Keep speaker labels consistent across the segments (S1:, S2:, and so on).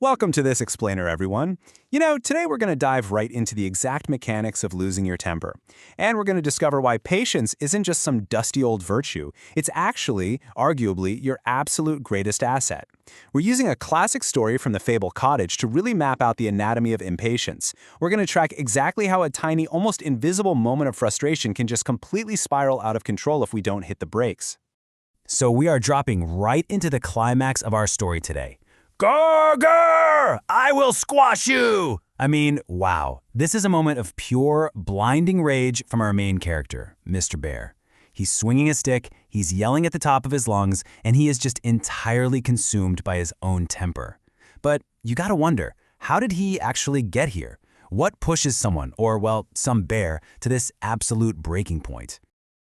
S1: Welcome to this explainer, everyone. Today we're going to dive right into the exact mechanics of losing your temper. And we're going to discover why patience isn't just some dusty old virtue. It's actually, arguably, your absolute greatest asset. We're using a classic story from the fable Cottage to really map out the anatomy of impatience. We're going to track exactly how a tiny, almost invisible moment of frustration can just completely spiral out of control if we don't hit the brakes.
S2: So we are dropping right into the climax of our story today. Gargar! I will squash you! I mean, wow. This is a moment of pure, blinding rage from our main character, Mr. Bear. He's swinging a stick, he's yelling at the top of his lungs, and he is just entirely consumed by his own temper. But you gotta wonder, how did he actually get here? What pushes someone, or well, some bear, to this absolute breaking point?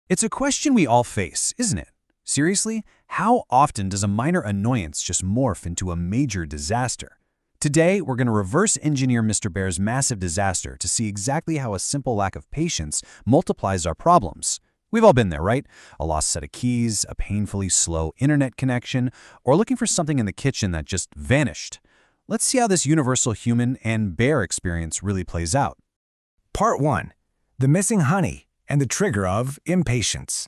S3: It's a question we all face, isn't it? Seriously, how often does a minor annoyance just morph into a major disaster? Today, we're going to reverse engineer Mr. Bear's massive disaster to see exactly how a simple lack of patience multiplies our problems. We've all been there, right? A lost set of keys, a painfully slow internet connection, or looking for something in the kitchen that just vanished. Let's see how this universal human and bear experience really plays out.
S4: Part 1. The missing honey and the trigger of impatience.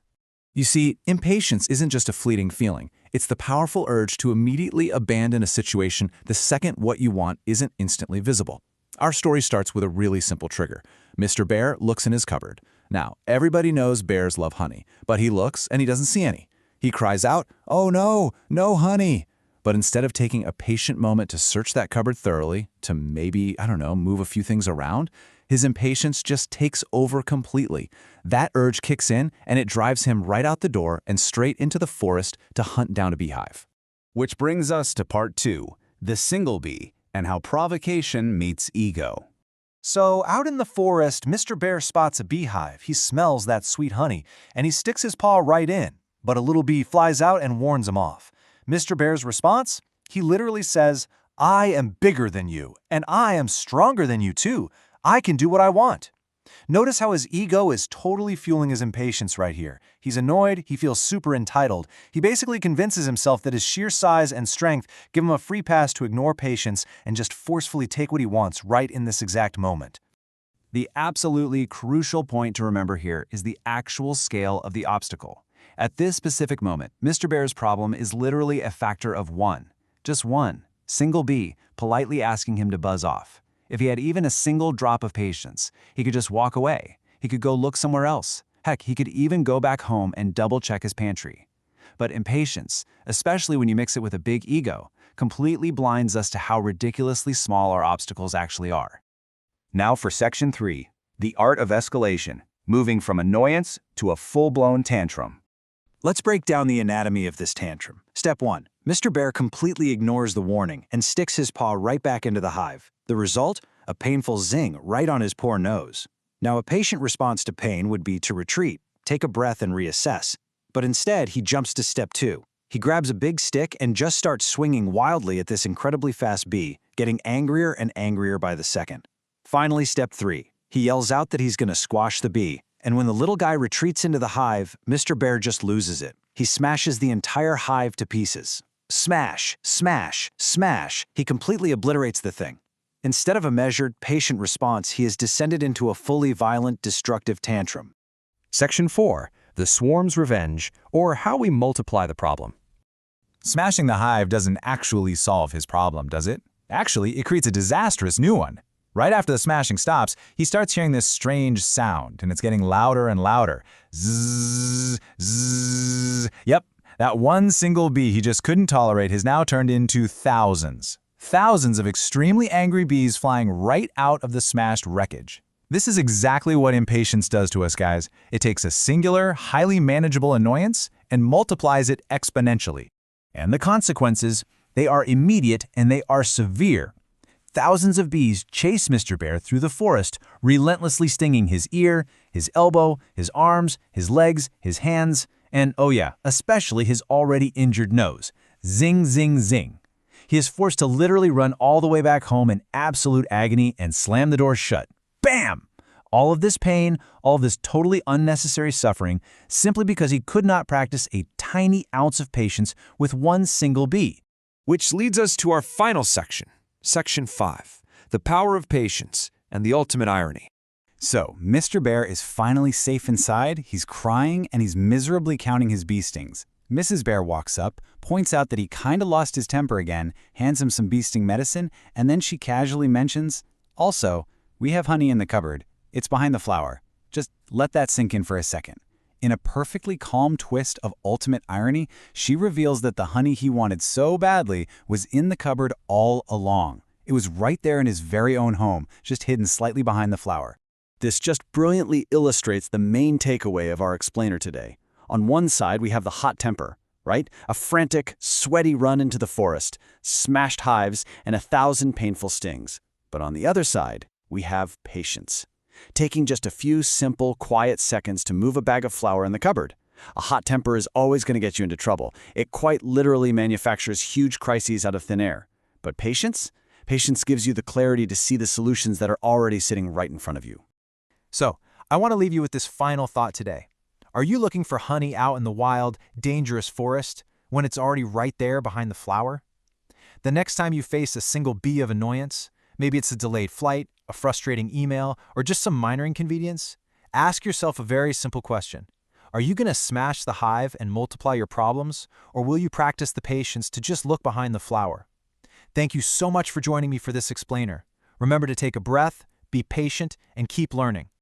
S5: You see, impatience isn't just a fleeting feeling. It's the powerful urge to immediately abandon a situation the second what you want isn't instantly visible. Our story starts with a really simple trigger. Mr. Bear looks in his cupboard. Now, everybody knows bears love honey, but he looks and he doesn't see any. He cries out, "Oh no, no honey!" But instead of taking a patient moment to search that cupboard thoroughly, to maybe, move a few things around, his impatience just takes over completely. That urge kicks in, and it drives him right out the door and straight into the forest to hunt down a beehive.
S1: Which brings us to part 2, the single bee, and how provocation meets ego.
S6: So, out in the forest, Mr. Bear spots a beehive. He smells that sweet honey, and he sticks his paw right in. But a little bee flies out and warns him off. Mr. Bear's response? He literally says, "I am bigger than you, and I am stronger than you too. I can do what I want." Notice how his ego is totally fueling his impatience right here. He's annoyed, he feels super entitled. He basically convinces himself that his sheer size and strength give him a free pass to ignore patience and just forcefully take what he wants right in this exact moment.
S1: The absolutely crucial point to remember here is the actual scale of the obstacle. At this specific moment, Mr. Bear's problem is literally a factor of 1. Just one single bee politely asking him to buzz off. If he had even a single drop of patience, he could just walk away. He could go look somewhere else. Heck, he could even go back home and double-check his pantry. But impatience, especially when you mix it with a big ego, completely blinds us to how ridiculously small our obstacles actually are. Now for Section 3, the art of escalation, moving from annoyance to a full-blown tantrum.
S3: Let's break down the anatomy of this tantrum. Step 1. Mr. Bear completely ignores the warning and sticks his paw right back into the hive. The result? A painful zing right on his poor nose. Now, a patient response to pain would be to retreat, take a breath and reassess. But instead, he jumps to step 2. He grabs a big stick and just starts swinging wildly at this incredibly fast bee, getting angrier and angrier by the second. Finally, step 3. He yells out that he's going to squash the bee. And when the little guy retreats into the hive, Mr. Bear just loses it. He smashes the entire hive to pieces. Smash, smash, smash. He completely obliterates the thing. Instead of a measured, patient response, he has descended into a fully violent, destructive tantrum.
S4: Section 4. The swarm's revenge, or how we multiply the problem.
S7: Smashing the hive doesn't actually solve his problem, does it? Actually, it creates a disastrous new one. Right after the smashing stops, he starts hearing this strange sound, and it's getting louder and louder. Zzz, zzz. Yep, that one single bee he just couldn't tolerate has now turned into thousands. Thousands of extremely angry bees flying right out of the smashed wreckage. This is exactly what impatience does to us, guys. It takes a singular, highly manageable annoyance and multiplies it exponentially. And the consequences, they are immediate and they are severe. Thousands of bees chase Mr. Bear through the forest, relentlessly stinging his ear, his elbow, his arms, his legs, his hands, and oh yeah, especially his already injured nose. Zing, zing, zing. He is forced to literally run all the way back home in absolute agony and slam the door shut. Bam! All of this pain, all of this totally unnecessary suffering, simply because he could not practice a tiny ounce of patience with one single bee.
S4: Which leads us to our final section,
S6: Section 5. The Power of Patience and the Ultimate Irony.
S2: So, Mr. Bear is finally safe inside, he's crying, and he's miserably counting his bee stings. Mrs. Bear walks up, points out that he kinda lost his temper again, hands him some bee sting medicine, and then she casually mentions, "Also, we have honey in the cupboard. It's behind the flower." Just let that sink in for a second. In a perfectly calm twist of ultimate irony, she reveals that the honey he wanted so badly was in the cupboard all along. It was right there in his very own home, just hidden slightly behind the flower.
S8: This just brilliantly illustrates the main takeaway of our explainer today. On one side, we have the hot temper, right? A frantic, sweaty run into the forest, smashed hives, and 1,000 painful stings. But on the other side, we have patience. Taking just a few simple, quiet seconds to move a bag of flour in the cupboard. A hot temper is always going to get you into trouble. It quite literally manufactures huge crises out of thin air. But patience? Patience gives you the clarity to see the solutions that are already sitting right in front of you.
S3: So, I want to leave you with this final thought today. Are you looking for honey out in the wild, dangerous forest when it's already right there behind the flower? The next time you face a single bee of annoyance, maybe it's a delayed flight, a frustrating email, or just some minor inconvenience, ask yourself a very simple question. Are you going to smash the hive and multiply your problems, or will you practice the patience to just look behind the flower? Thank you so much for joining me for this explainer. Remember to take a breath, be patient, and keep learning.